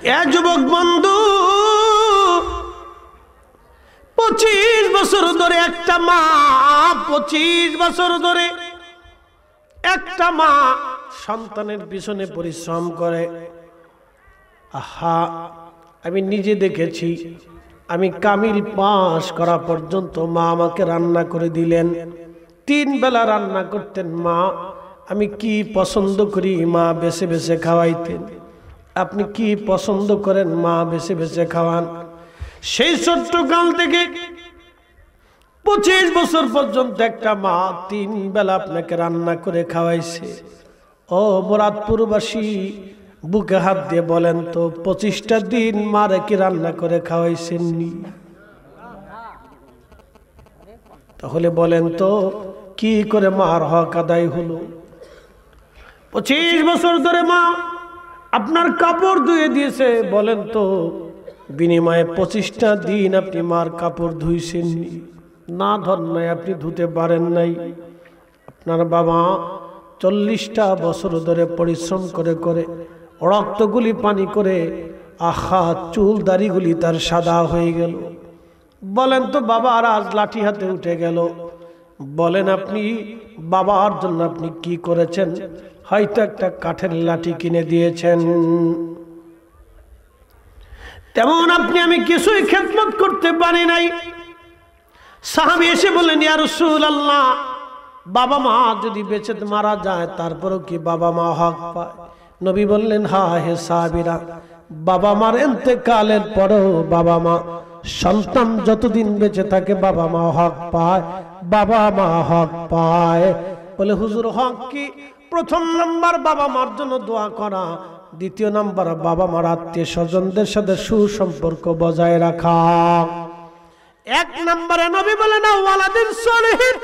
এ যুবক বন্ধু, 25 বছর ধরে একটা মা, 25 বছর ধরে একটা মা সন্তানের পিছনে পরিশ্রম করে। আহা, আমি নিজে দেখেছি। আমি কামিল পাস করা পর্যন্ত মা আমাকে রান্না করে দিলেন। 3 বেলা রান্না করতেন মা। আমি কি পছন্দ করি মা বেছে বেছে খাওয়াইতেন। আপনি কি পছন্দ করেন মা বেছে বেছে খাওয়ান। সেই ছোট্টকাল থেকে 25 বছর পর্যন্ত একটা মা 3 বেলা আপনাকে রান্না করে খাওয়াইছে। ও মুরাদপুরবাসী, বুকে হাত দিয়ে বলেন তো 25টা দিন মারে কি রান্না করে খাওয়াইছেননি? তাহলে বলেন তো কি করে মার হক আদায় হলো? 25 বছর ধরে মা আপনার কাপড় ধুয়ে দিয়েছে। বলেন তো বিনিময়ে 25টা দিন আপনি মার কাপড় ধুইছেননি? না ধর নাই, আপনি ধুতে পারেন নাই। আপনার বাবা 40টা বছর ধরে পরিশ্রম করে করে রক্তগুলি পানি করে, আহা, চুল দাড়িগুলি তার সাদা হয়ে গেল। বলেন তো বাবা আর আজ লাঠি হাতে উঠে গেল। বলেন আপনি বাবার জন্য আপনি কি করেছেন? হয়তো একটা কাঠের লাঠি কিনে দিয়েছেন। তেমন আপনি আমি কিছুই খেদমত করতে পারি নাই। সাহাবী এসে বললেন, ইয়া রাসূলুল্লাহ, বাবা মা যদি বেঁচে মারা যায় তারপরেও কি বাবা মা হক পায়? নবী বললেন, হ্যাঁ হে সাহাবীরা, বাবা মার ইন্তেকালের পরেও বাবা মা, সন্তান যতদিন বেঁচে থাকে বাবা মা হক পায়, বাবা মা হক পায়। বলে হুজুর হক কি? প্রথম নাম্বার বাবা মার জন্য দোয়া করা, দ্বিতীয় নাম্বার বাবা মার আত্মীয় স্বজনদের সাথে সুসম্পর্ক বজায় রাখা। 1 নম্বরে নবী বলেন ওয়ালাদিন সলিহিন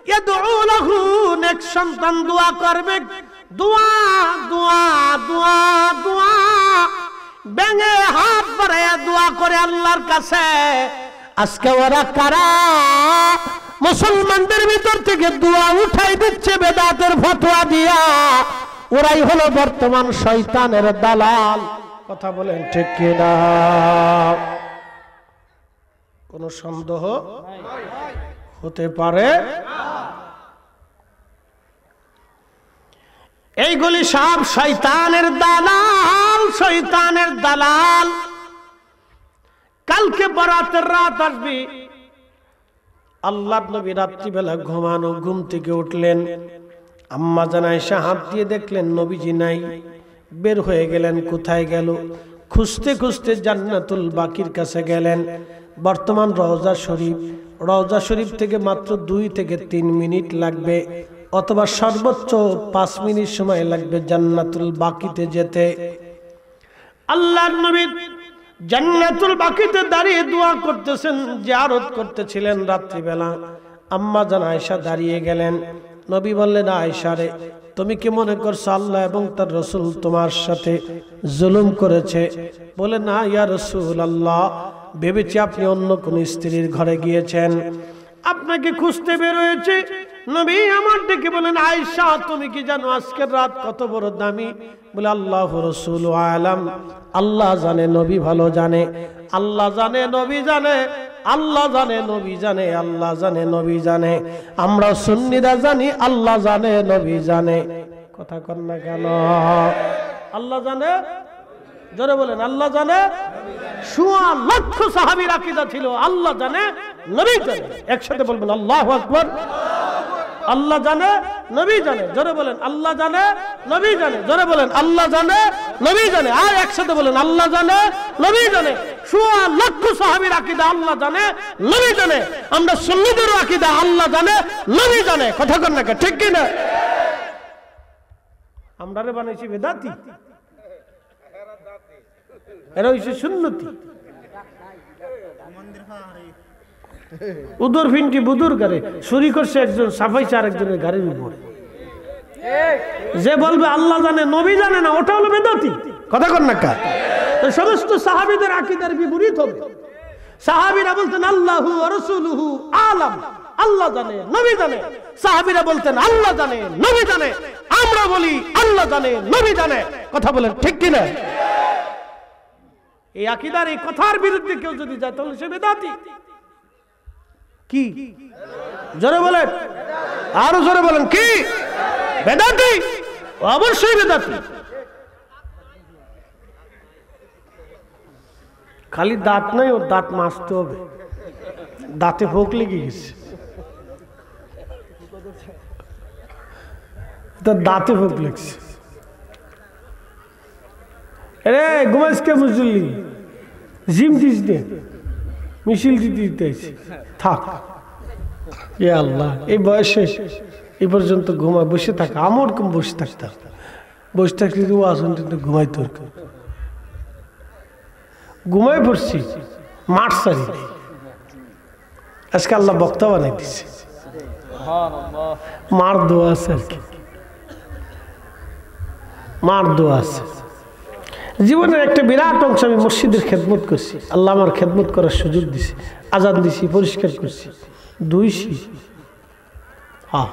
ইয়াদউ লাহু, নেক সন্তান দোয়া করবে। দোয়া দোয়া দোয়া দোয়া, ব্যাঙে হাত বাড়ায়া দোয়া করে আল্লাহর কাছে। আজকে ওরা কারা মুসলমানদের ভিতর থেকে দোয়া উঠাই দিচ্ছে বেদাতের ফতোয়া দিয়া? ওরাই হলো বর্তমান শয়তানের দালাল। কথা বলেন ঠিক কিনা? কোন সন্দেহ হতে পারে? এইগুলি সব শয়তানের দালাল, শয়তানের দালাল। কালকে বরাতের রাত আসবে। আল্লাহর নবী রাত্রিবেলা ঘুমানো, ঘুম থেকে উঠলেন। আম্মা জান আয়েশা হাত দিয়ে দেখলেন নবীজি নাই। বের হয়ে গেলেন। কোথায় গেল? খুঁজতে খুঁজতে জান্নাতুল বাকির কাছে গেলেন। বর্তমান রওজা শরীফ, রওজা শরীফ থেকে মাত্র 2 থেকে 3 মিনিট লাগবে, অথবা সর্বোচ্চ 5 মিনিট সময় লাগবে জান্নাতুল বাকিতে যেতে। আল্লাহর নবী জান্নাতুল বাকিতে দাঁড়িয়ে দোয়া করতেছেন, জিয়ারত করতেছিলেন রাত্রিবেলা। আম্মা জান আয়েশা দাঁড়িয়ে গেলেন। নবী বললেন, আয়েশা রে, তুমি কি মনে করছো আল্লাহ এবং তার রাসূল তোমার সাথে জুলুম করেছে? বলে, না ইয়া রাসূলুল্লাহ, ভেবেছি আপনি অন্য কোন স্ত্রীর ঘরে গিয়েছেন, আপনাকে খুঁজতে বের হয়েছে। নবী আমার ডেকে বলেন, আয়েশা তুমি কি জানো আজকের রাত কত বড় দামি? বলে, আল্লাহু রাসূলু আলাম, আল্লাহ জানে, নবী ভালো জানে। আল্লাহ জানে, নবী জানে, আল্লাহ জানে, নবী জানে, আল্লাহ জানে, নবী জানে। আমরা সুন্নিরা জানি আল্লাহ জানে, নবী জানে। কথা কর না কেন? আল্লাহ জানে, জোরে বলেন আল্লাহ জানে। 1.25 লক্ষ সাহাবীর আকীদা ছিল আল্লাহ জানে, নবী জানে। একসাথে বলবেন আল্লাহু আকবার। আল্লাহ জানে, নবী জানে। জোরে বলেন আল্লাহ জানে, নবী জানে। জোরে বলেন আল্লাহ জানে, নবী জানে। আর একসাথে বলেন আল্লাহ জানে, নবী জানে। 1.25 লক্ষ সাহাবীর আকীদা আল্লাহ জানে, নবী জানে। আমরা সুন্নিদের আকীদা আল্লাহ জানে, নবী জানে। কথা কর না, ঠিক কি না? আমরা রে বানাইছি বেদাতি, এরা হইছে সুন্নতি। উদর ফিনটি বুদুর গারে চুরি করছে একজন, সাফাইছে আরেকজনের গাড়ির উপরে। যে বলবে আল্লাহ জানে, নবী জানে না, ওটা হলো বেদাতি। কথা কর না কা? সমস্ত সাহাবীদের আকীদার বিপরীত হবে। সাহাবীরা বলতেন আল্লাহু ওয়া রাসূলুহু আলাম, আল্লাহ জানে, নবী জানে। সাহাবীরা বলতেন আল্লাহ জানে, নবী জানে। আমরা বলি আল্লাহ জানে, নবী জানে। কথা বলেন ঠিক কি না? এই আকীদার এই কথার বিরুদ্ধে কেউ যদি যায় তাহলে সে বেদাতি। কি জোরে বলেন, আরো জোরে বলেন, কি বেদাতি? অবশ্যই বেদাতি। খালি দাঁত নাই, ওর দাঁত মাজতে হবে, দাঁতে ভোগ লেগে গেছে, তার দাঁতে ভোগ লেগেছে। আরে ঘুমাইস কে মুসল্লি, জিম দিস দে, মিছিল দিতে দিতেছি, থাক। এ আল্লাহ, এই বয়সে এই পর্যন্ত ঘুমায় বসে থাকা, আমার কম বসে থাকতাম, বসে থাকলে তো আসন ঘুমাই, তোর ঘুমাই পড়ছি, মাঠ সারি নেই। আজকে আল্লাহ বক্তা বানাই দিচ্ছে, মার দোয়া আছে আর কি, মার দোয়া আছে। জীবনের একটা বিরাট অংশ আমি মসজিদের খেদমত করছি, আল্লাহ আমার খেদমত করার সুযোগ দিছে, আজান দিছি, পরিষ্কার করছি, ধুইছি। হ্যাঁ,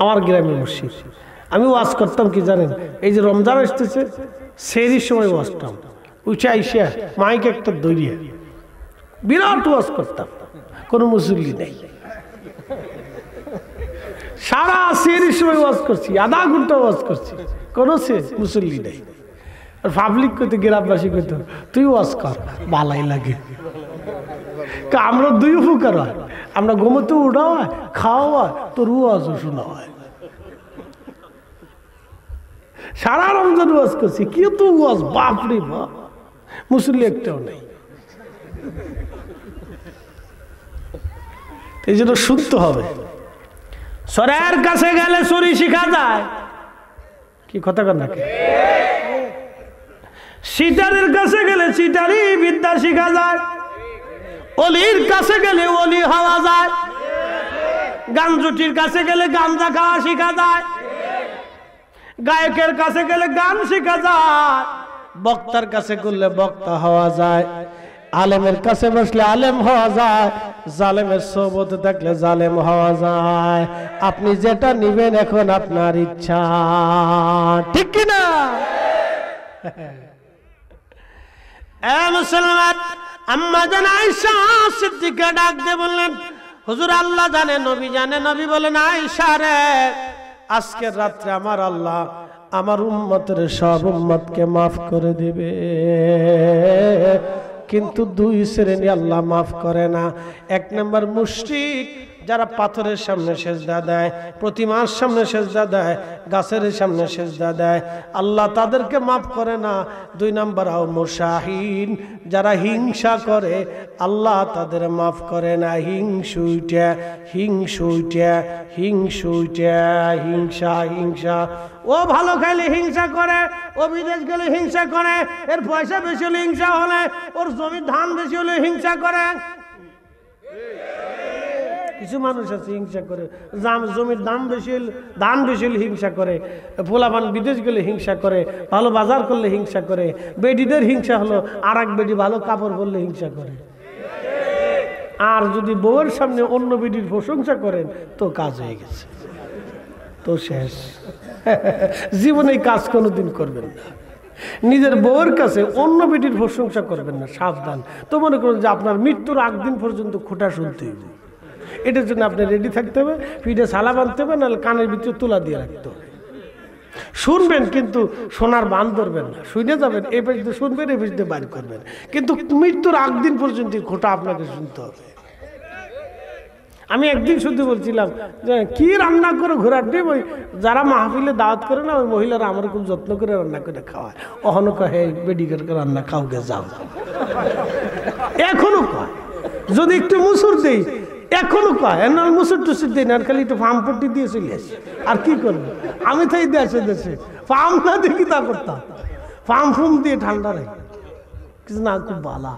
আমার গ্রামের মসজিদ। আমি ওয়াজ করতাম কি জানেন, এই যে রমজান আসতেছে, সেহরির সময় ওয়াজতাম, উঠে আইসা মাইক একটা দৌড়িয়ে বিরাট ওয়াজ করতাম, কোনো মুসল্লি নেই। সারা সেহরির সময় ওয়াজ করছি, আধা ঘন্টা ওয়াজ করছি, কোনো মুসল্লি নেই। আর পাবলিক কইতে, গ্রামবাসী কইতো, তুই ওয়াজ কর, ভালাই লাগে। আমরা দুই উপকার হয়, আমরা ঘুমোতে উঠা হয়, খাওয়া হয়, তোর ওয়াজও শোনা হয়। সারা রমজান ওয়াজ করছি, কি তো ওয়াজ, বাপরে বাপ, মুসল্লি একটাও নেই। এই জন্য শুনতে হবে। সরের কাছে গেলে চুরি শিখা যায়, কি কথা কর নাকি? সিটারের কাছে গেলে সিটারি বিদ্যা শিখা যায়, অলির কাছে গেলে অলি হওয়া যায়, গাঞ্জুটির কাছে গেলে গাঞ্জা খাওয়া শিখা যায়, গায়কের কাছে গেলে গান শিখা যায়, বক্তার কাছে করলে বক্তা হওয়া যায়, আলেমের কাছে বসলে আলেম হওয়া যায়, জালেমের সোহবতে থাকলে জালেম হওয়া যায়। আপনি যেটা নিবেন এখন আপনার ইচ্ছা, ঠিক কিনা? মুসলমান, আম্মা জান আয়েশা সিদ্দিকা ডাক দিয়ে বললেন, হুজুর আল্লাহ জানে, নবী জানে। নবী বলেন, আয়েশা রে, আজকের রাত্রে আমার আল্লাহ আমার উম্মতের সব উম্মতকে মাফ করে দিবে, কিন্তু দুই শ্রেণী আল্লাহ মাফ করে না। এক নম্বর মুশরিক, যারা পাথরের সামনে সেজদা দেয়, প্রতিমার সামনে সেজদা দেয়, গাছের সামনে সেজদা দেয়, আল্লাহ তাদেরকে মাফ করে না। দুই নম্বর আও মুশাহিন, যারা হিংসা করে, আল্লাহ তাদের মাফ করে না। হিংসুইটা হিংসুইটা হিংসুইটা হিংসা হিংসা, ও ভালো খাইলে হিংসা করে, ও বিদেশ গেলে হিংসা করে, এর পয়সা বেশি হলে হিংসা হলে, ওর জমির ধান বেশি হলে হিংসা করে। কিছু মানুষ আছে হিংসা করে, জমির দাম বেশি হলে, ধান বেশি হলে হিংসা করে, পোলাপান বিদেশ গেলে হিংসা করে, ভালো বাজার করলে হিংসা করে, বেডিদের হিংসা হলো আর এক বেডি ভালো কাপড় পরলে হিংসা করে। আর যদি বউয়ের সামনে অন্য বেডির প্রশংসা করেন তো কাজ হয়ে গেছে, তো শেষ। জীবনে কাজ কোনোদিন করবেন না, নিজের বউয়ের কাছে অন্য বেটির প্রশংসা করবেন না, সাবধান। তো মনে করুন যে আপনার মৃত্যুর আগ দিন পর্যন্ত খোঁটা শুনতে হবে, এটার জন্য আপনি রেডি থাকতে হবে, পিঠে সালা বাঁধতে হবে, নাহলে কানের ভিতরে তুলা দিয়ে রাখতে হবে। শুনবেন কিন্তু সোনার বান ধরবেন না, শুনে যাবেন, এই পেছতে শুনবেন, এই পেছতে বাইর করবেন, কিন্তু মৃত্যুর আগ দিন পর্যন্ত খোঁটা আপনাকে শুনতে হবে। আমি একদিন শুধু বলছিলাম যে কি রান্না করে ঘোরার ডিম, ওই যারা মাহফিলে দাওয়াত করে না, ওই মহিলারা আমার খুব যত্ন করে রান্না করে খাওয়ায়। অহনো কহে বেডিকের রান্না খাওকে যাও, এখনো কয় যদি একটু মুসুর দেই, এখনো কয় এনার মুসুর টুসুর দেই না, আর খালি একটু ফার্ম পট্টি দিয়ে চলে আসি। আর কি করবো, আমি তাই দেশে দেশে ফার্ম না দেখি তা করতাম, ফার্ম ফুম দিয়ে ঠান্ডা রে কিছু না, খুব ভালো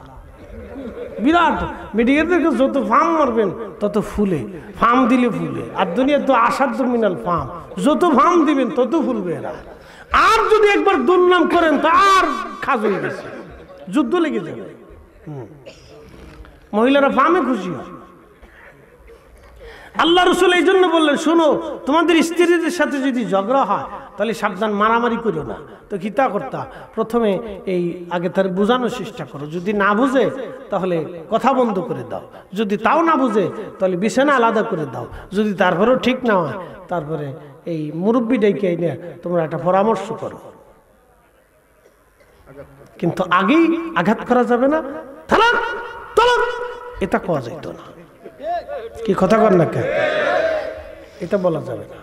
বিরাট। মেডিকেলদেরকে যত ফার্ম মারবেন তত ফুলে, ফার্ম দিলে ফুলে। আর দুনিয়া তো আসার মিনাল ফার্ম, যত ফার্ম দিবেন তত ফুলবে এরা। আর যদি একবার দুর্নাম করেন তো আর খাজ হয়ে গেছে, যুদ্ধ লেগে যাবে। মহিলারা ফার্মে খুশি হয়। আল্লাহ রাসূল এই জন্য বললেন, শোনো, তোমাদের স্ত্রীদের সাথে যদি ঝগড়া হয় তাহলে সাবধান, মারামারি করো না। তো কিতা করতা, প্রথমে এই আগে তার বোঝানোর চেষ্টা করো, যদি না বুঝে তাহলে কথা বন্ধ করে দাও, যদি তাও না বুঝে তাহলে বিছানা আলাদা করে দাও, যদি তারপরেও ঠিক না হয় তারপরে এই মুরব্বী ডেকে এনে তোমরা একটা পরামর্শ করো। কিন্তু আগেই আঘাত করা যাবে না, তালাক তালাক এটা কোয়া যেত না। কি কথা কর না কেন, এটা বলা যাবে না।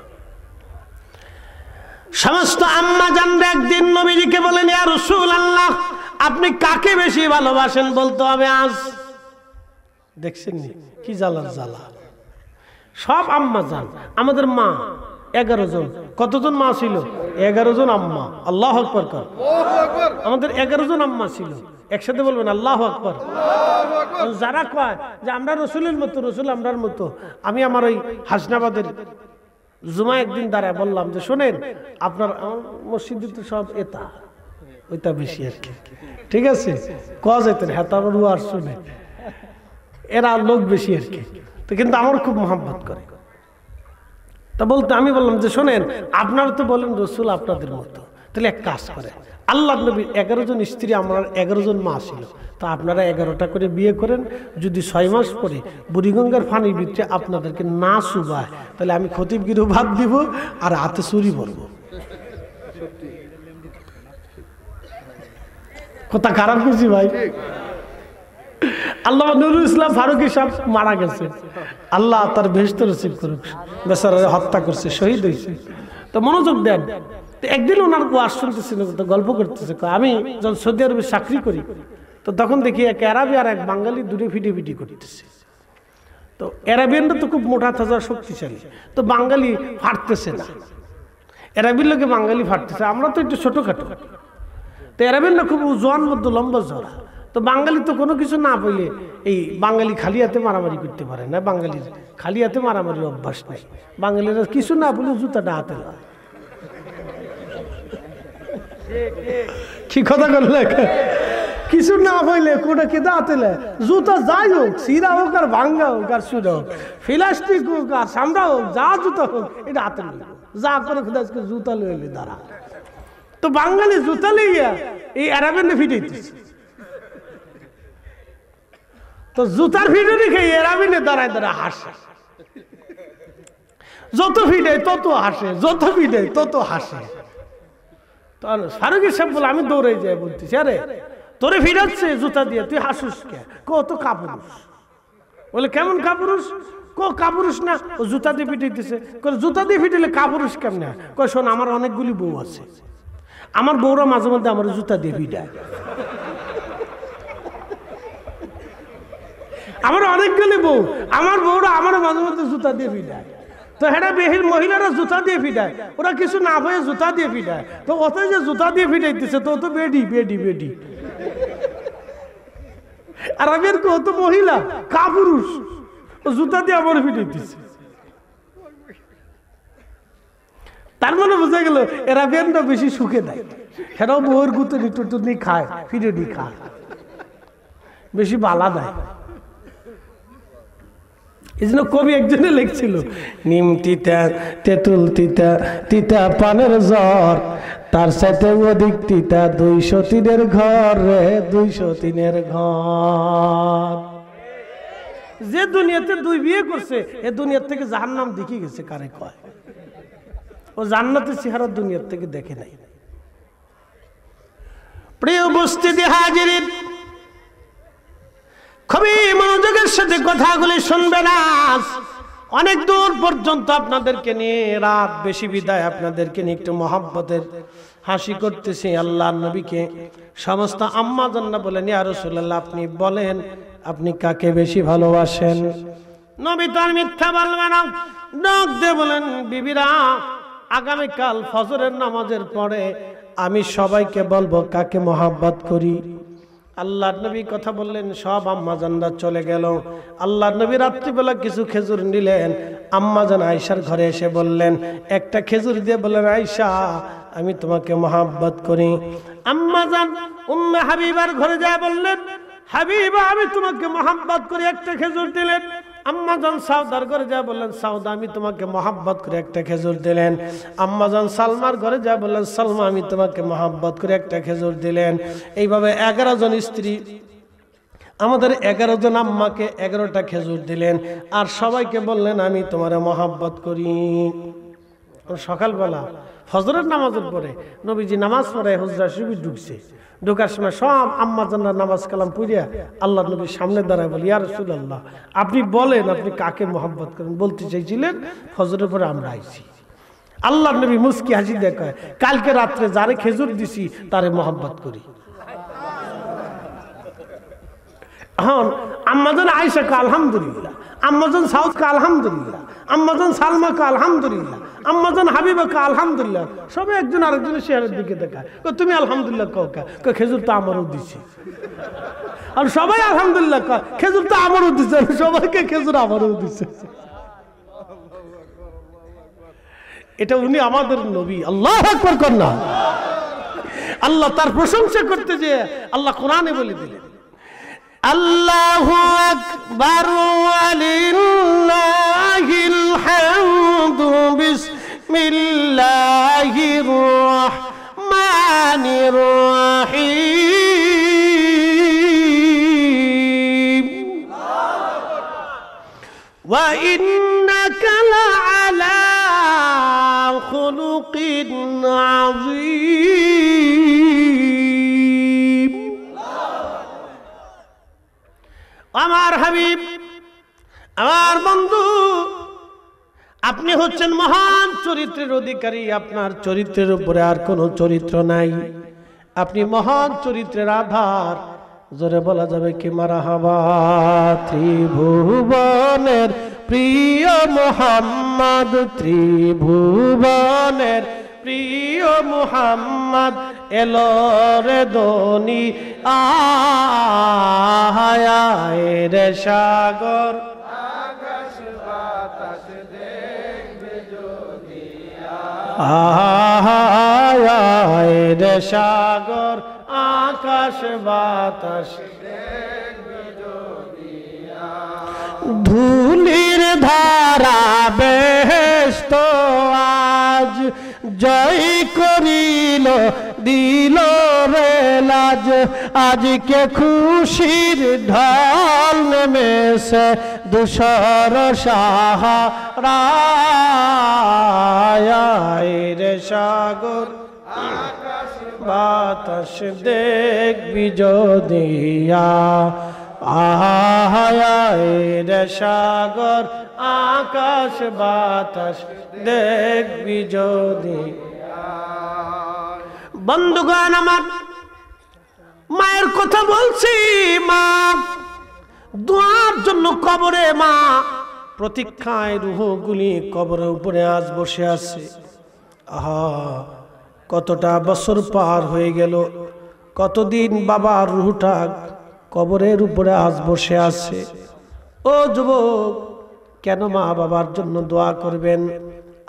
সমস্ত আম্মা জানরা একদিন নবীজিকে বলেন, ইয়া রাসূলুল্লাহ, আপনি কাকে বেশি ভালোবাসেন বলতে হবে আজ। দেখছেন নি কি জ্বালার জ্বালা। সব আম্মা জান, আমাদের মা 11 জন, কতজন মা ছিল? 11 জন আম্মা। আল্লাহু আকবার কর। আমাদের 11 জন আম্মা ছিল। একসাথে বলবেন আল্লাহু আকবার। যারা কয় যে আমরা রসুলের মতো, রসুল আমরার মতো, আমি আমার ওই হাসনাবাদের জুমা একদিন দাঁড়ায় বললাম যে শোনেন, আপনার আমার মসজিদে তো সব এটা ওইটা বেশি আর কি, ঠিক আছে, কয়া যেতেন, হ্যাঁ তারপর আর শুনে এরা লোক বেশি আর কি, তো কিন্তু আমার খুব মহব্বত করে। তা বলতে আমি বললাম যে শোনেন, আপনারা তো বলেন রসুল আপনাদের মতো, তাহলে এক কাজ করে, আল্লাহ নবীর 11 জন স্ত্রী, আমার 11 জন মা ছিল, তো আপনারা 11টা করে বিয়ে করেন, যদি 6 মাস পরে বুড়িগঙ্গার পানির ভিতরে আপনাদেরকে না চুবায় তাহলে আমি খতিবগিরও ভাত দিব আর হাতে চুরি ভরবো। কথা খারাপ করছি ভাই? আল্লাহ নুরুল ইসলাম ফারুকী সাহেব মারা গেছে, আল্লাহ তার বেহেশত নসিব করুক, বেচারা হত্যা করছে, শহীদ হয়েছে। তো মনোযোগ দেন। একদিন ওনার ওয়াজ শুনতেছিল, গল্প করতেছে, আমি যখন সৌদি আরবে চাকরি করি তো তখন দেখি এক আরবি আর এক বাঙালি দূরে ভিডিও করতেছে। তো আরবিয়ানরা তো খুব মোটা তাজা শক্তিশালী, তো বাঙালি ফাটতেছে না, আরবির লোকে বাঙালি ফাটতেছে, আমরা তো একটু ছোটখাটো, তো আরবিয়ানরা খুব জোয়ান মধ্য লম্বা জড়া, তো বাঙালি তো কোনো কিছু না পেলে এই বাঙালি খালি হাতে মারামারি করতে পারে না, বাঙালির খালি হাতে মারামারির অভ্যাস নেই, বাঙালিরা কিছু না বলে জুতাটা হাতে লয়। কি কথা করলে, কিছু না পাইলে কোটা কেদা হাতে লয়, জুতা যাই হোক, সিরা হোক আর ভাঙ্গা হোক আর সুরা হোক, প্লাস্টিক হোক আর সামরা হোক, যা জুতা হোক এটা হাতে লইব, যা করে খোদা আজকে জুতা লইলে দাঁড়া। তো বাঙালি জুতা লইয়া এই আরবের ফিটাইতেছে, তো জুতার ভিডিও দেখে এরাবিনে দাঁড়ায় দাঁড়ায় হাসে, যত ভিড়ায় তত হাসে, যত ভিড়ায় তত হাসে। ফারুকী সাহেব বলে, আমি দৌড়ে যাই, বলতেছি আরে তোরে ভিড়াচ্ছে জুতা দিয়ে, তুই হাসুস কে? কত কাপুরুষ। বলে কেমন কাপুরুষ? কাপুরুষ না, ও জুতা দিয়ে পিটাইতেছে। জুতা দিয়ে পিটাইলে কাপুরুষ কেমনে? কয় শোন, আমার অনেকগুলি বউ আছে, আমার বউরা মাঝে মধ্যে আমার জুতা দিয়ে পিটায়, আমার অনেকগুলি বউ, আমার বউরা আমার মাঝে মধ্যে জুতা দিয়ে পিটায়। তো হ্যাঁ, বেহির মহিলারা জুতা দিয়ে পিটায়, ওরা কিছু না হয়ে জুতা দিয়ে পিটায়, তো অত যে জুতা দিয়ে পিটাইতেছে তো তো বেডি বেডি বেডি। আর আমি কত মহিলা কাপুরুষ, ও জুতা দিয়ে আমার পিটাইতেছে। তার মানে বোঝা গেল এরা বেনটা বেশি সুখে দেয়, সেটাও বউয়ের গুতুনি টুটুনি খায়, ফিরেনি খায়, বেশি বালা দেয়। এই জন্য কবি একজনে লিখছিল, নিম তিতা তেঁতুল তিতা, তিতা পানের জ্বর, তার সাথে অধিক তিতা 203-এর ঘর রে, 203-এর ঘর। যে দুনিয়াতে 2 বিয়ে করছে এ দুনিয়ার থেকে জাহান্নাম দেখে গেছে, কারে কয়? ও জান্নাতের চেহারা দুনিয়ার থেকে দেখে নাই। প্রিয় উপস্থিতি হাজিরিন, খুবই মনোযোগের সাথে কথাগুলি শুনবেন। আজ অনেক দূর পর্যন্ত আপনাদেরকে নিয়ে, রাত বেশি বিদায় আপনাদেরকে নিয়ে একটু মহব্বতের হাসি করতেছি। আল্লাহ নবীকে সমস্ত আম্মা জান্নাত বলেন, ইয়া রাসূলুল্লাহ, আপনি বলেন আপনি কাকে বেশি ভালোবাসেন? নবী তো আর মিথ্যা বলবেন না, ডাক দিয়ে বলেন, বিবিরা, আগামীকাল ফজরের নামাজের পরে আমি সবাইকে বলবো কাকে মহব্বত করি। আল্লাহ নবী কথা বললেন, সব আম্মা জানরা চলে গেল। আল্লাহ নবী রাত্রিবেলা কিছু খেজুর নিলেন, আম্মা জান আয়েশার ঘরে এসে বললেন, একটা খেজুর দিয়ে বললেন, আয়েশা আমি তোমাকে মহব্বত করি। আম্মা জান উম্মে হাবিবার ঘরে যায় বললেন, হাবিবা আমি তোমাকে মহব্বত করি, একটা খেজুর দিলেন। আম্মাজান সাউদার ঘরে যা বললেন, সাউদা আমি তোমাকে মহাব্বত করে একটা খেজুর দিলেন। আম্মাজান সালমার ঘরে যা বললেন, সালমা আমি তোমাকে মহাব্বত করে একটা খেজুর দিলেন। এইভাবে 11 জন স্ত্রী, আমাদের 11 জন আম্মাকে 11টা খেজুর দিলেন, আর সবাইকে বললেন আমি তোমার মহাব্বত করি। সকালবেলা ফজরের নামাজের পরে নবীজি নামাজ পড়ে হুজরা শরীফে ঢুকছে। ঢোকার সময় সব আম্মাজানরা নামাজ কালাম পড়িয়া আল্লাহ নবীর সামনে দাঁড়ায় বলি, ইয়া রাসূলুল্লাহ আপনি বলেন আপনি কাকে মহব্বত করেন। বলতে চাইছিলেন ফজরের পরে আমরা আইছি। আল্লাহ নবী মুস্কি হাসি দেখায়, কালকে রাত্রে যারে খেজুর দিছি তারে মহব্বত করি। এখন আম্মাজান আয়েশা কে আলহামদুলিল্লাহ, আম্মাজান সাউদ কে আলহামদুলিল্লাহ, আম্মাজান সালমা কে আলহামদুলিল্লাহ, আম্মাজান হাবিবা কে আলহামদুলিল্লাহ। সবাই একজন আরেকজনের চেহারার দিকে দেখায়, তুমি আলহামদুলিল্লাহ কও কা, খেজুর তো আমারও দিছি। আর সবাই আলহামদুলিল্লাহ কয়, খেজুর তো আমারও দিছে, সবাইকে খেজুর আমারও দিছে। এটা উনি আমাদের নবী। আল্লাহু আকবার কর না। আল্লাহ তার প্রশংসা করতে যে আল্লাহ কোরআনে বলে দিলেন, আল্লাহু আকবার ওয়ালিল্লাহিল হামদু বিসমিল্লাহির রাহমানির রাহিম ওয়া ইন্নাকা লাআলা খুলুকিন আযীম। আমার হাবিব, আমার বন্ধু, আপনি হচ্ছেন মহান চরিত্রের অধিকারী। আপনার চরিত্রের উপরে আর কোনো চরিত্র নাই। আপনি মহান চরিত্রের আধার। জোরে বলা যাবে কি মারহাবা। ত্রিভুবনের প্রিয় মুহাম্মদ, ত্রিভুবনের প্রিয় মুহাম্মদ এলো রে দনি আয় রে সাগর আকাশ বাতাস দেখবে যদি আয় রে সাগর আকাশ বাতাস দেখবে যদি ধুলির ধারা বেহেশত আজ জয় করিল দিল রে লাজ। আজকে খুশির ঢল নেমেছে দুশর সাহারায় রে সাগর আকাশ বাতাস দেখবি যদিয়া আয় রে সাগর আকাশ বাতাস দেখবি যদি। বন্ধুগণ আমার, মায়ের কথা বলছি। মা দোয়ার জন্য কবরে, মা প্রতীক্ষায় রুহগুলি কবরের উপরে আজ বসে আছে। আহা, কতটা বছর পার হয়ে গেল, কতদিন বাবার রুহটা কবরের উপরে আজ বসে আছে। ও যুবক, কেন মা বাবার জন্য দোয়া করবেন?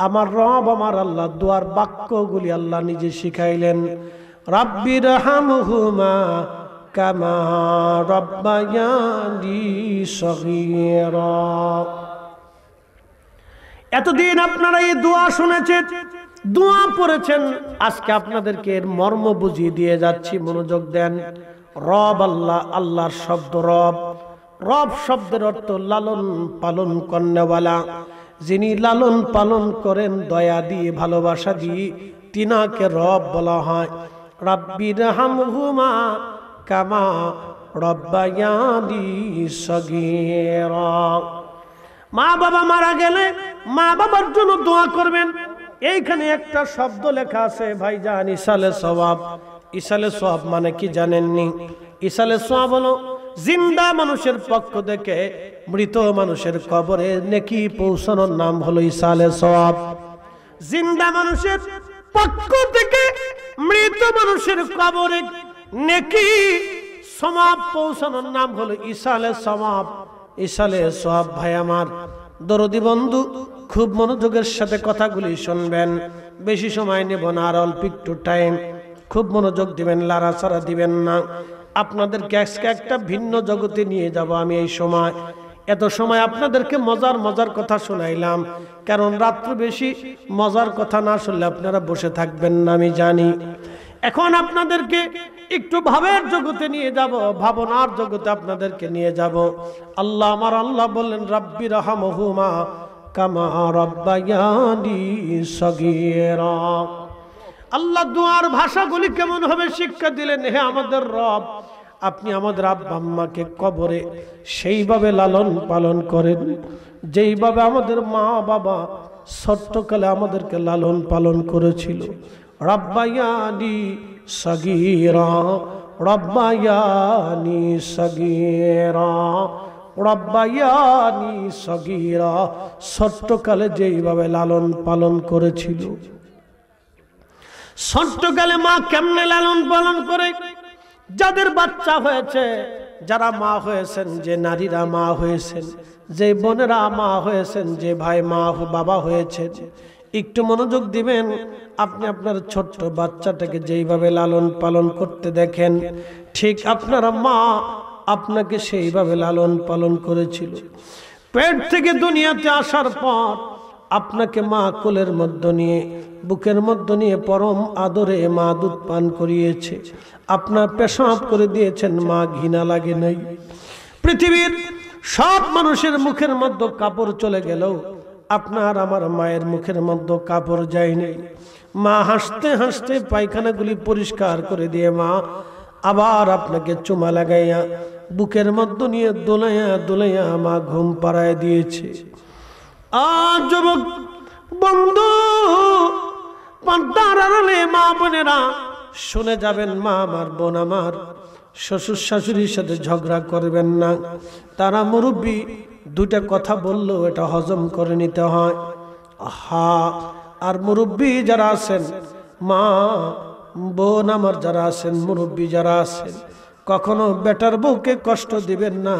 আমার রব, আমার আল্লাহ দোয়ার বাক্যগুলি আল্লাহ নিজে শিখাইলেন। রাব্বির হামহুমা কামা রাব্বায়ানি সগীরা। এতদিন আপনারা এই দোয়া শুনেছেন, দোয়া পড়েছেন, আজকে আপনাদেরকে এর মর্ম বুঝিয়ে দিয়ে যাচ্ছি। মনোযোগ দেন। রব আল্লাহ, আল্লাহর শব্দ রব। রব শব্দের অর্থ লালন পালন করেনওয়ালা। যিনি লালন পালন করেন দয়া দিয়ে, ভালোবাসা দিয়ে, তিনাকে রব বলা হয়। রাব্বির হামহুমা কামা রাব্বায়ানি সগীরা। মা বাবা মারা গেলে মা বাবার জন্য দোয়া করবেন। এইখানে একটা শব্দ লেখা আছে ভাইজান, ইসালে সওয়াব। ইসালে সওয়াব মানে কি জানেননি? ইসালে সওয়াব হলো জিন্দা মানুষের পক্ষ থেকে মৃত মানুষের কবরে নেকি পৌঁছানোর নাম হলো ইসালে সওয়াব। জিন্দা মানুষের পক্ষ থেকে মৃত মানুষের কবরে নেকি সওয়াব পৌঁছানোর নাম হলো ইসালে সওয়াব। ইসালে সওয়াব। ভাই আমার দরদি বন্ধু, খুব মনোযোগের সাথে কথাগুলি শুনবেন। বেশি সময় নেব না, আর অল্প একটু টাইম। খুব মনোযোগ দিবেন, লাড়াচাড়া দিবেন না। আপনাদেরকে আজকে একটা ভিন্ন জগতে নিয়ে যাব আমি। এই সময় এত সময় আপনাদেরকে মজার মজার কথা শোনাইলাম, কারণ রাত্রে বেশি মজার কথা না শুনলে আপনারা বসে থাকবেন না আমি জানি। এখন আপনাদেরকে একটু ভাবের জগতে নিয়ে যাব, ভাবনার জগতে আপনাদেরকে নিয়ে যাব। আল্লাহ আমার আল্লাহ বললেন, রাব্বি রাহমহুমা কামা রাব্বায়ানি সগীরা। আল্লাহ দুয়ার ভাষাগুলি কেমন হবে শিক্ষা দিলেন, হে আমাদের রব, আপনি আমাদের আব্বা আম্মাকে কবরে সেইভাবে লালন পালন করেন যেইভাবে আমাদের মা বাবা ছোট্টকালে আমাদেরকে লালন পালন করেছিল। রাব্বায়ানি সগীরা, রাব্বায়ানি সগীরা, রাব্বায়ানি সগীরা, ছোট্টকালে যেইভাবে লালন পালন করেছিল। ছোট্টকালে মা কেমনে লালন পালন করে? যাদের বাচ্চা হয়েছে, যারা মা হয়েছেন, যে নারীরা মা হয়েছেন, যে বোনেরা মা হয়েছেন, যে ভাই মা বাবা হয়েছেন, একটু মনোযোগ দিবেন। আপনি আপনার ছোট্ট বাচ্চাটাকে যেইভাবে লালন পালন করতে দেখেন, ঠিক আপনারা মা আপনাকে সেইভাবে লালন পালন করেছিল। পেট থেকে দুনিয়াতে আসার পর আপনাকে মা কোলের মধ্যে নিয়ে, বুকের মধ্যে নিয়ে পরম আদরে মা দুধ পান করিয়েছে, আপনার পেশাব করে দিয়েছেন, মা ঘৃণা লাগে নাই। পৃথিবীর সব মানুষের মুখের মধ্যে কাপড় চলে গেলেও আপনার আমার মায়ের মুখের মধ্যে কাপড় যায়নি। মা হাসতে হাসতে পায়খানাগুলি পরিষ্কার করে দিয়ে মা আবার আপনাকে চুমা লাগাইয়া বুকের মধ্যে নিয়ে দোলাইয়া দোলাইয়া মা ঘুম পাড়ায় দিয়েছে। আর যুবক বন্ধু, পর্দার আড়ালে মা বোনেরা শুনে যাবেন, মা আমার, বোন আমার, শ্বশুর শাশুড়ির সাথে ঝগড়া করবেন না। তারা মুরব্বী, দুটা কথা বললেও এটা হজম করে নিতে হয়। আহা, আর মুরব্বী যারা আছেন, মা বোন আমার যারা আছেন, মুরব্বী যারা আছেন, কখনো বেটার বউকে কষ্ট দিবেন না,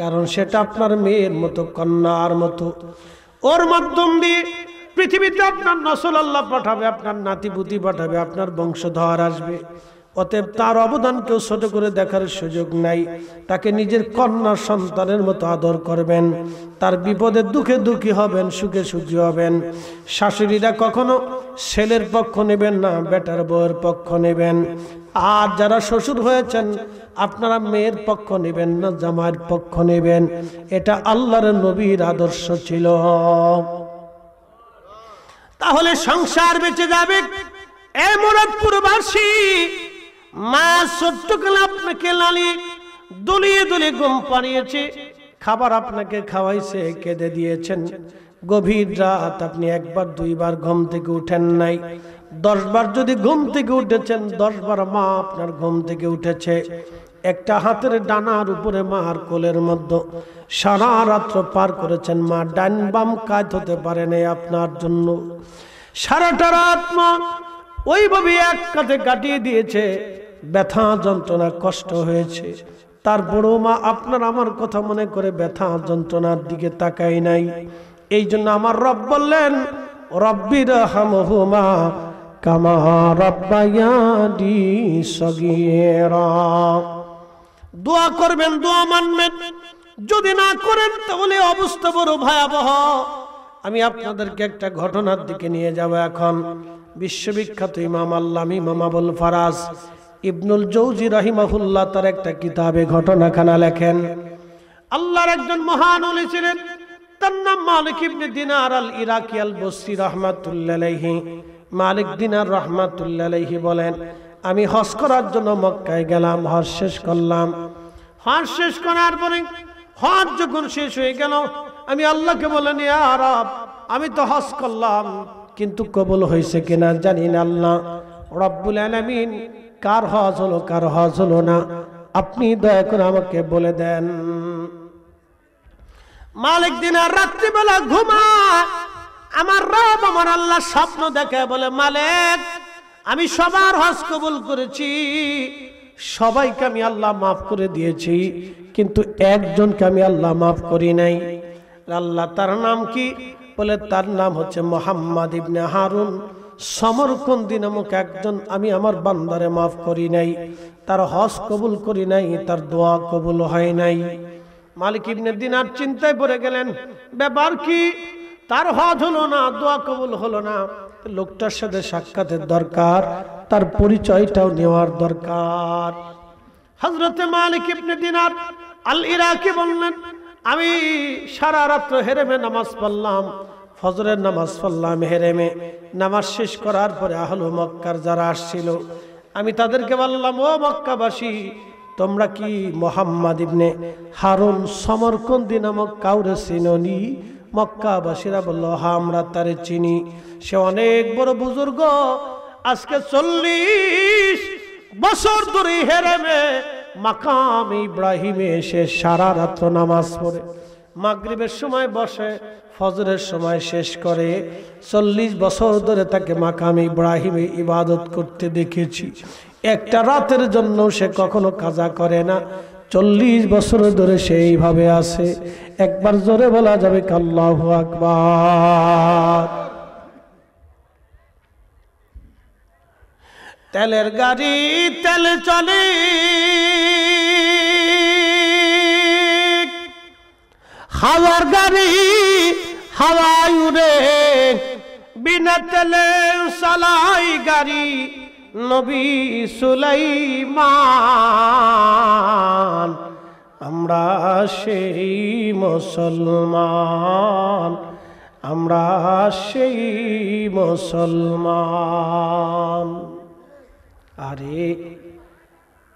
কারণ সেটা আপনার মেয়ের মতো, কন্যার মতো। ওর মাধ্যম দিয়ে পৃথিবীতে আপনার নসল আল্লাহ পাঠাবে, আপনার নাতিপুতি পাঠাবে, আপনার বংশধর আসবে। অতএব তার অবদানকেও ছোট করে দেখার সুযোগ নাই। তাকে নিজের কন্যা সন্তানের মতো আদর করবেন, তার বিপদে দুঃখে দুঃখী হবেন, সুখে সুখী হবেন। শাশুড়িরা কখনো ছেলের পক্ষ নেবেন না, বেটার বউয়ের পক্ষ নেবেন। আর যারা শ্বশুর হয়েছেন, আপনারা মেয়ের পক্ষ নেবেন না, জামাইয়ের পক্ষ নেবেন। এটা আল্লাহর নবীর আদর্শ ছিল। তাহলে সংসার বেঁচে যাবে। এ মুরাদপুরবাসী, মা ছোট্টকালে আপনাকে লালি দুলিয়ে দুলিয়ে ঘুম পাড়িয়েছে, খাবার আপনাকে খাওয়াইছে, কেঁদে দিয়েছেন। গভীর রাত আপনি একবার দুইবার ঘুম থেকে উঠেন নাই, 10 বার যদি ঘুম থেকে উঠেছেন, 10 বার মা আপনার ঘুম থেকে উঠেছে। একটা হাতের ডানার উপরে মার কোলের মধ্যে সারা রাত্র পার করেছেন। মা ডান বাম কাজ হতে পারে নাই আপনার জন্য। সারাটা রাত মা ওইভাবে এক কাঁধে কাটিয়ে দিয়েছে, ব্যথা যন্ত্রণা কষ্ট হয়েছে। তার বড় মা আপনার আমার কথা মনে করে ব্যথা যন্ত্রণার দিকে তাকায় নাই। এই জন্য আমার রব বললেন, রব্বির হামহুমা কামা রাব্বায়ানি সগীরা। দোয়া করবেন, দোয়া মানবেন। যদি না করেন তাহলে অবস্থা বড় ভয়াবহ। আমি আপনাদেরকে একটা ঘটনার দিকে নিয়ে যাব। এখন বিশ্ববিখ্যাত ইমাম আল্লামা ইমাম আবুল ফারাজ ইবনুল জৌজি রাহিমাহুল্লাহ তার একটা কিতাবে ঘটনাখানা লেখেন। আল্লাহর একজন মহান ওলি ছিলেন, তার নাম মালিক ইবনে দিনার আল ইরাকি আল বসরি রাহমাতুল্লাহ আলাইহি। মালিক দিনার রাহমাতুল্লাহ আলাইহি বলেন, আমি হজ করার জন্য মক্কায় গেলাম, হজ শেষ করলাম। হজ শেষ করার পরে হজ যখন শেষ হয়ে গেল, আমি আল্লাহকে বললাম, ইয়া রব, আমি তো হজ করলাম, কিন্তু কবুল হয়েছে কিনা জানি না। আল্লাহ রব্বুল আলামিন, কার হজ হলো কার হজ হলো না, আপনি দয়া করে আমাকে বলে দেন। মালিক দিনার রাত্রিবেলা ঘুমায়, আমার রব আমার আল্লাহ স্বপ্ন দেখে বলে, মালিক, আমি সবার হজ কবুল করেছি, সবাইকে আমি আল্লাহ মাফ করে দিয়েছি, কিন্তু একজনকে আমি আল্লাহ মাফ করি নাই। আল্লাহ, তার নাম কি? বলে, তার নাম হচ্ছে মুহাম্মদ ইবনে হারুন সমরকন্দি নামক একজন। আমি আমার বান্দারে মাফ করি নাই, তার হজ কবুল করি নাই, তার দোয়া কবুল হয় নাই। মালিক ইবনে দিনার চিন্তায় পড়ে গেলেন, ব্যাপার কি? তার হজ হলো না, দোয়া কবুল হলো না, লোকটার সাথে সাক্ষাতের দরকার, তার পরিচয়টাও নেওয়ার দরকার। হযরতে মালিক ইবনে দিনার আল ইরাকি বললেন, আমি সারা রাত্র হেরেমে নামাজ পড়লাম, ফজরের নামাজ পড়লাম হেরেমে। নামাজ শেষ করার পরে আহলে মক্কার যারা আসছিল, আমি তাদেরকে বললাম, ও মক্কাবাসী, তোমরা কি মুহাম্মদ ইবনে হারুন সমরকন্দি নামক কাউরে চিনোনি? মক্কাবাসীরা বলল, হ্যাঁ আমরা তারে চিনি, সে অনেক বড় বুজুর্গ, আজকে 40 বছর ধরে হেরেমে মাকাম ইব্রাহিমে এসে সারা রাত্র নামাজ পড়ে, মাগরিবের সময় বসে, ফজরের সময় শেষ করে। 40 বছর ধরে তাকে মাকাম ইব্রাহিমে ইবাদত করতে দেখেছি, একটা রাতের জন্য সে কখনো কাজা করে না। 40 বছর ধরে সে এইভাবে আছে। একবার জোরে বলা যাবে কি আল্লাহু আকবার। তেলের গাড়ি তেলে চলে, হাওয়ার গাড়ি হাওয়ায় উড়ে, বিনা তেলে চালাই গাড়ি নবী সুলাইমান। আমরা সেই মুসলমান, আমরা সেই মুসলমান। আরে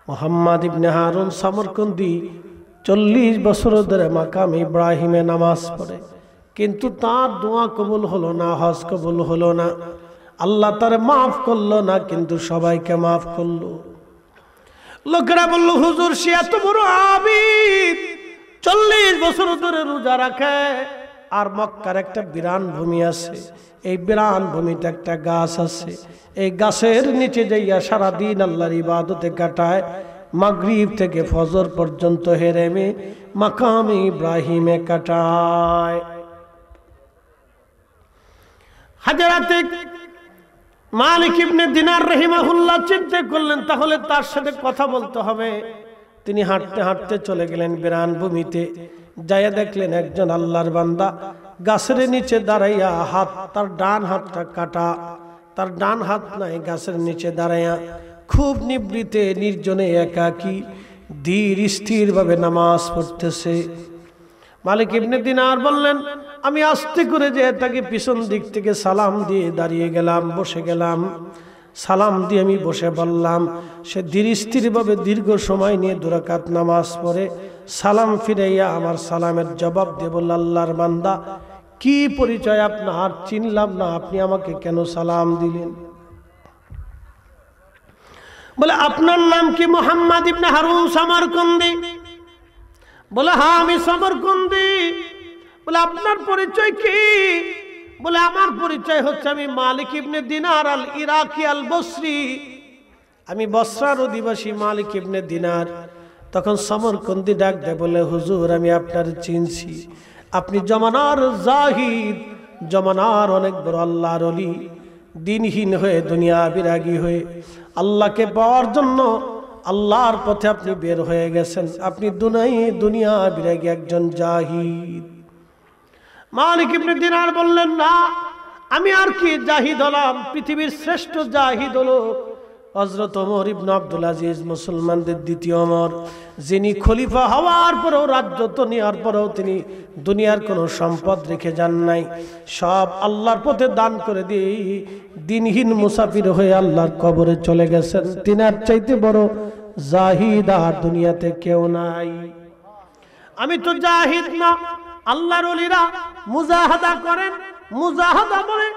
মুহাম্মদ ইবনে হারুন সমরকন্দি 40 বছর ধরে মাকাম ইব্রাহিমে নামাজ পড়ে, কিন্তু তার দোয়া কবুল হলো না, হজ কবুল হলো না, আল্লাহ তারে মাফ করলো না, কিন্তু সবাইকে মাফ করলো। লোকেরা বলল, হুজুর সে এত বড় আবিদ, 40 বছর ধরে রোজা রাখে, আর মক্কার একটা বিরান ভূমি আছে, এই বিরান ভূমিতে একটা গাছ আছে, এই গাছের নিচে যাইয়া সারাদিন আল্লাহর ইবাদতে কাটায়, মাগরিব থেকে ফজর পর্যন্ত হেরেমে মাকাম ইব্রাহিমে কাটায়। হযরতে মালিক ইবনে দিনার রাহিমাহুল্লাহ চিন্তা করলেন, তাহলে তার সাথে কথা বলতে হবে। তিনি হাঁটতে হাঁটতে চলে গেলেন বিরান ভূমিতে, যাইয়া দেখলেন একজন আল্লাহর বান্দা গাছের নিচে দাঁড়াইয়া, হাত তার ডান হাতটা কাটা, তার ডান হাত নাই, গাছের নিচে দাঁড়াইয়া খুব নিবৃতে নির্জনে একাকী ধীর স্থির ভাবে নামাজ পড়তেছে। মালিক ইবনে দিনার বললেন, আমি আস্তে করে যে তাকে পিছন দিক থেকে সালাম দিয়ে দাঁড়িয়ে গেলাম, বসে গেলাম, সালাম দিয়ে আমি বসে বললাম। সে ধীর স্থির ভাবে দীর্ঘ সময় নিয়ে 2 রাকাত নামাজ পড়ে সালাম ফিরাইয়া আমার সালামের জবাব দিয়ে বলল, আল্লাহর বান্দা, কি পরিচয় আপনার? চিনলাম না, আপনি আমাকে কেন সালাম দিলেন? বলে, আপনার নাম কি? মুহাম্মদ ইবনে হারুন সমরকন্দি। বলে, হ্যাঁ আমি সমরকন্দি। বলে, আপনার পরিচয় কি? বলে, আমার পরিচয় হচ্ছে আমি মালিক ইবনে দিনার আল ইরাকি আল বসরি, আমি বসরার অধিবাসী মালিক ইবনে দিনার। তখন সমরকন্দি ডাক দেয়, বলে, হুজুর আমি আপনার চিনছি, আপনি জমানার জাহিদ, জমানার অনেক বড় আল্লাহর ওলি, দিনহীন হয়ে দুনিয়া বিরাগী হয়ে আল্লাহকে পাওয়ার জন্য আল্লাহর পথে আপনি বের হয়ে গেছেন, আপনি দুনিয়া বিরাগী একজন জাহিদ। মালিক ইবনে দিনার বললেন, না আমি আর কি জাহিদ হলাম, পৃথিবীর শ্রেষ্ঠ জাহিদ হলো হযরত ওমর ইবনে আব্দুল আজিজ, মুসলমানদের দ্বিতীয় ওমর, যিনি খলিফা হওয়ার পরেও, রাজত্ব নেওয়ার পরেও তিনি দুনিয়ার কোনো সম্পদ রেখে যান নাই, সব আল্লাহর পথে দান করে দিয়ে দিনহীন মুসাফির হয়ে আল্লাহর কবরে চলে গেছেন। তিনার চাইতে বড় জাহিদ আর দুনিয়াতে কেউ নাই। আমি তো জাহিদ না, আল্লাহর ওলিরা মুজাহাদা করেন, মুজাহাদা বলে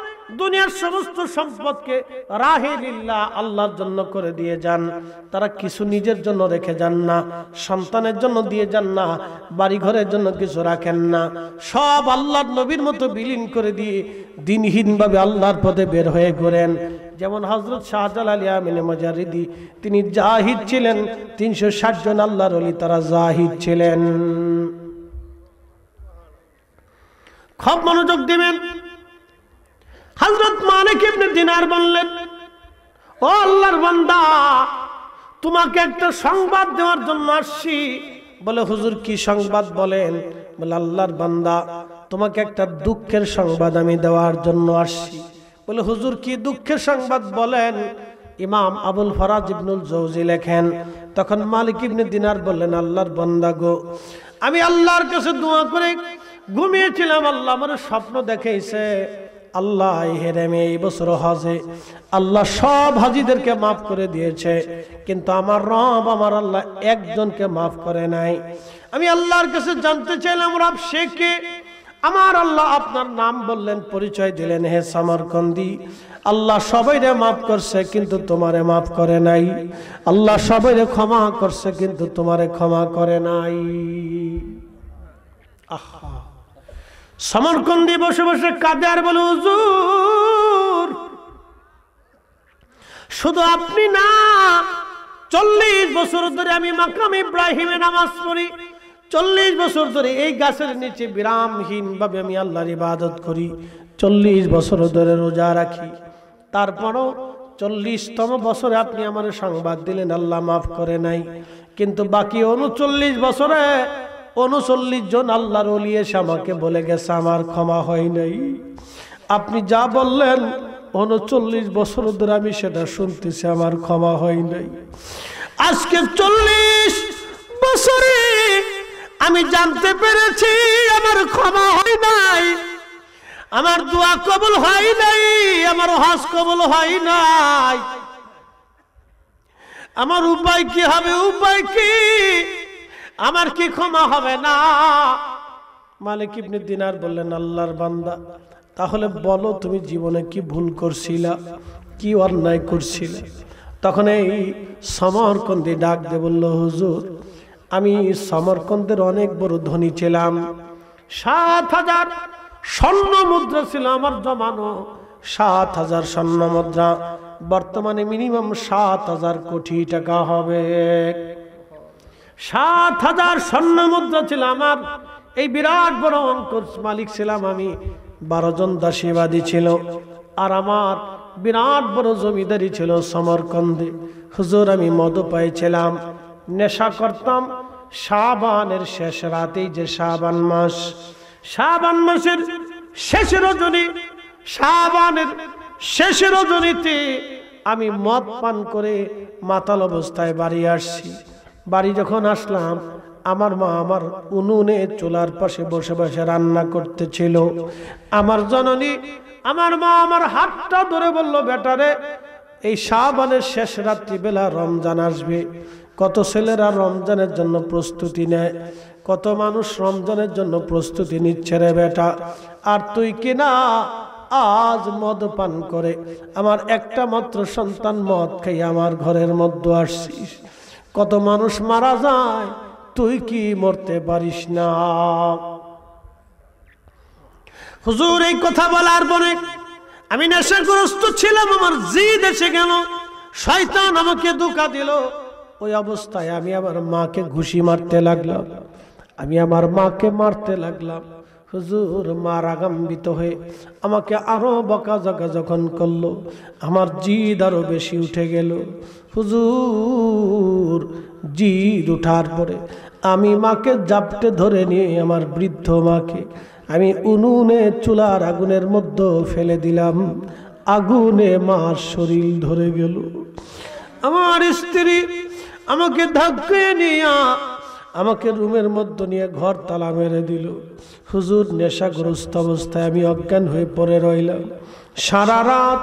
দুনিয়ার সমস্ত সম্পদকে রাহে লিল্লাহ আল্লাহর জন্য করে দিয়ে যান। তারা কিছু নিজের জন্য রেখে যান না, সন্তানের জন্য দিয়ে যান না, বাড়ি ঘরের জন্য কিছু রাখেন না, সব আল্লাহর নবীর মতো বিলীন করে দিয়ে দিনহীন ভাবে আল্লাহর পথে বের হয়ে ঘোরেন। যেমন হযরত শাহজালাল আমিন মুজারিদি, তিনি জাহিদ ছিলেন, 360 জন আল্লাহর ওলি তারা জাহিদ ছিলেন। খুব মনোযোগ দিবেন। হযরত মালিক ইবনে দিনার বললেন, ও আল্লাহর বান্দা, তোমাকে একটা সংবাদ দেওয়ার জন্য আসছি। বলে হুজুর কি সংবাদ বলেন? বলে আল্লাহর বান্দা, তোমাকে একটা দুঃখের সংবাদ আমি দেওয়ার জন্য আসছি। বলে হুজুর কি দুঃখের সংবাদ বলেন? ইমাম আবুল ফরাজ ইবনুল জৌজি লেখেন, তখন মালিক ইবনে দিনার বললেন, আল্লাহর বান্দা গো, আমি আল্লাহর কাছে দোয়া করে ঘুমিয়েছিলাম, আল্লাহ আমার স্বপ্ন দেখাইছে, আল্লাহ হেরেমে এই বছর হজে আল্লাহ সব হাজিদেরকে মাফ করে দিয়েছে, কিন্তু আমার রব আমার আল্লাহ একজনকে মাফ করে নাই। আমি আল্লাহর কাছে জানতে চাইলাম, রব সে কে? আমার আল্লাহ আপনার নাম বললেন, পরিচয় দিলেন, হে সামরকন্দি, আল্লাহ সবাইরে মাফ করছে কিন্তু তোমারে মাফ করে নাই। আল্লাহ সবাইরে ক্ষমা করছে কিন্তু তোমারে ক্ষমা করে নাই। আহা, সামরকন্দি বসে বসে কাঁদে আর বলে, হুজুর শুধু আপনি না, 40 বছর ধরে আমি মাকাম ইব্রাহিমে নামাজ পড়ি, 40 বছর ধরে এই গাছের নিচে বিরামহীন ভাবে আমি আল্লাহর ইবাদত করি, 40 বছর ধরে রোজা রাখি, তারপরও 40তম বছরে আপনি আমার সংবাদ দিলেন আল্লাহ মাফ করে নাই, কিন্তু বাকি 39 বছরে 39 জন আল্লাহর ওলি এসে আমাকে বলে গেছে আমার ক্ষমা হয় নাই। আপনি যা বললেন 39 বছর ধরে আমি সেটা শুনতেছি, আমার ক্ষমা হয় নাই। আজকে 40 বছরে আমি জানতে পেরেছি আমার ক্ষমা হয় নাই, আমার দোয়া কবুল হয় নাই, আমার হজ কবুল হয় নাই, আমার উপায় কি হবে? উপায় কি? আমার কি ক্ষমা হবে না? মালিক ইবনে দিনার বললেন, আল্লাহর বান্দা, তাহলে বলো তুমি জীবনে কি ভুল করছিলা, কি অন্যায় করছিলা? তখন এই সমরকন্দি ডাক দিয়ে বলল, হুজুর আমি সমরকন্দের অনেক বড় ধনী ছিলাম, 7000 স্বর্ণ মুদ্রা ছিল আমার জমানো, 7000 স্বর্ণ মুদ্রা, বর্তমানে মিনিমাম 7000 কোটি টাকা হবে। 7000 স্বর্ণ মুদ্রা ছিল আমার, এই বিরাট বড় অঙ্কের মালিক ছিলাম আমি, 12 জন দাসীবাদী ছিল, আর আমার বিরাট বড় জমিদারি ছিল সমরকন্দে। হুজুর আমি মদ পাইছিলাম, নেশা করতাম, শাবানের শেষ রাতেই, যে শাবান মাস, শাবান মাসের শেষ রজনী, শাবানের শেষ রজনীতে আমি মদ পান করে মাতাল অবস্থায় বাড়ি আসছি। বাড়ি যখন আসলাম, আমার মা আমার উনুনে চুলার পাশে বসে বসে রান্না করতেছিল। আমার জননী, আমার মা আমার হাতটা ধরে বলল, বেটারে এই শাবানের শেষ রাত্রি বেলা রমজান আসবে, কত ছেলেরা রমজানের জন্য প্রস্তুতি নেয়, কত মানুষ রমজানের জন্য প্রস্তুতি নিচ্ছে রে বেটা, আর তুই কিনা আজ মদ পান করে আমার একটা মাত্র সন্তান মদ খাই আমার ঘরের মধ্যে আসছিস, কত মানুষ মারা যায়, তুই কি মরতে পারিস না? হুজুর এই কথা বলার পরে আমি নেশাগ্রস্ত ছিলাম, আমার জিদ এসে গেল, শয়তান আমাকে ধোঁকা দিল। ওই অবস্থায় আমি আমার মাকে ঘুষি মারতে লাগলাম, আমি আমার মাকে মারতে লাগলাম। হুজুর মা রাগান্বিত হয়ে আমাকে আরো বকাঝকা যখন করলো, আমার জিদ আরো বেশি উঠে গেল। হুজুর জিদ উঠার পরে আমি মাকে জাপটে ধরে নিয়ে আমার বৃদ্ধ মাকে আমি উনুনে চুলার আগুনের মধ্যে ফেলে দিলাম। আগুনে মার শরীর ধরে গেল। আমার স্ত্রী আমাকে ধাক্কা নিয়ে আমাকে রুমের মধ্যে নিয়ে ঘর তালা মেরে দিল। হুজুর নেশাগ্রস্ত অবস্থায় আমি অজ্ঞান হয়ে পড়ে রইলাম। সারা রাত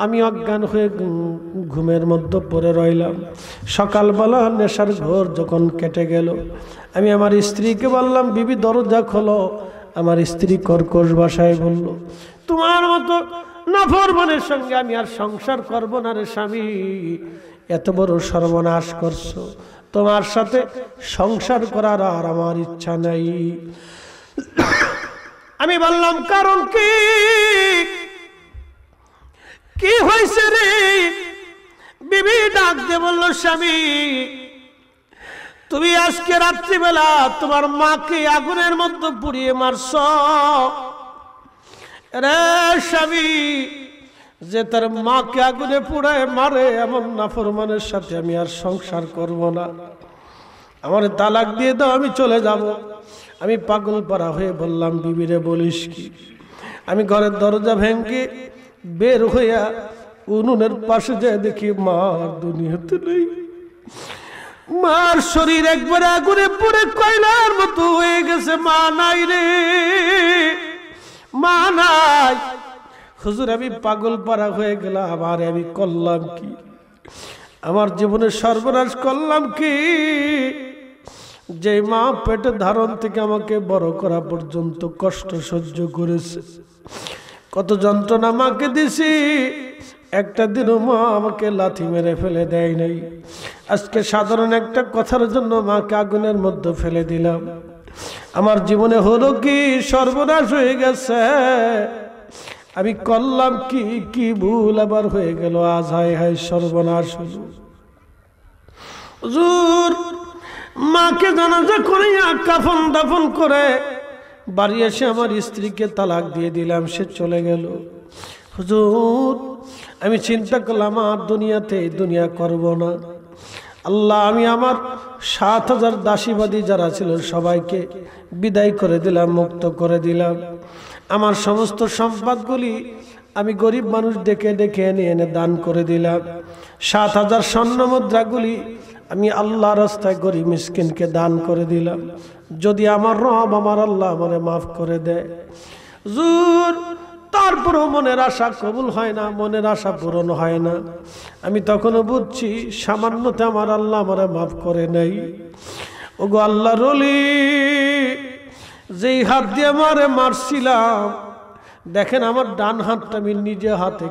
আমি অজ্ঞান হয়ে ঘুমের মধ্যে পড়ে রইলাম। সকালবেলা নেশার ঘোর যখন কেটে গেল, আমি আমার স্ত্রীকে বললাম, বিবি দরজা খোলো। আমার স্ত্রী কর্কশ ভাষায় বলল, তোমার মতো নাফরমানের সঙ্গে আমি আর সংসার করব না রে স্বামী, এত বড় সর্বনাশ করছো, তোমার সাথে সংসার করার আর আমার ইচ্ছা নাই। আমি বললাম, কারণ কি? কি হয়েছে রে? বিবি ডাক দিয়ে বলল, স্বামী তুমি আজকে রাত্রিবেলা তোমার মাকে আগুনের মধ্যে পুড়িয়ে মারছ রে স্বামী। যে তার মাকে আগুনে পুড়ায় মারে এমন নাফরমানের সাথে আমি আর সংসার করব না। আমার তালাক দিয়ে দাও, আমি চলে যাব। আমি পাগল পারা হয়ে বললাম, বিবিরে বলিস কি? আমি ঘরের দরজা ভেঙে বের হইয়া উনুনের পাশে যায় দেখি মা দুনিয়াতে নেই। মার শরীর একবার আগুনে পুড়ে কয়লার মতো হয়ে গেছে। মা নাই রে, মা নাই। হুজুর আমি পাগল পারা হয়ে গেলাম। আবার আমি করলাম কি? আমার জীবনের সর্বনাশ করলাম কি? যে মা পেটে ধারণ থেকে আমাকে বড় করা পর্যন্ত কষ্ট সহ্য করেছে, কত যন্ত্রণা মাকে দিছি, একটা দিনও মা আমাকে লাথি মেরে ফেলে দেয় নাই। আজকে সাধারণ একটা কথার জন্য মাকে আগুনের মধ্যে ফেলে দিলাম। আমার জীবনে হলো কি? সর্বনাশ হয়ে গেছে। আমি করলাম কি? কি ভুল আবার হয়ে গেল? আজ হায় হায় সর্বনাশ হলো। হুজুর মাকে জানাজা করে কাফন দাফন করে বাড়ি এসে আমার স্ত্রীকে তালাক দিয়ে দিলাম, সে চলে গেল। হুজুর আমি চিন্তা করলাম আর দুনিয়াতে দুনিয়া করব না। আল্লাহ আমি আমার ৭,০০০ দাসীবাদী যারা ছিল সবাইকে বিদায় করে দিলাম, মুক্ত করে দিলাম। আমার সমস্ত সম্পদগুলি আমি গরিব মানুষ ডেকে ডেকে এনে এনে দান করে দিলাম। ৭,০০০ স্বর্ণ মুদ্রাগুলি আমি আল্লাহ রাস্তায় গরিব মিসকিনকে দান করে দিলাম। যদি আমার রব আমার আল্লাহ আমারে মাফ করে দেয়। হুজুর তারপরও মনের আশা কবুল হয় না, মনের আশা পূরণ হয় না। আমি তখনও বুঝছি সামান্যতে আমার আল্লাহ আমারে মাফ করে নাই। ওগো আল্লাহর ওলি, যেই হাত দিয়ে আমারে মারছিলাম, দেখেন আমার ডান হাতটা আমি নিজে হাতে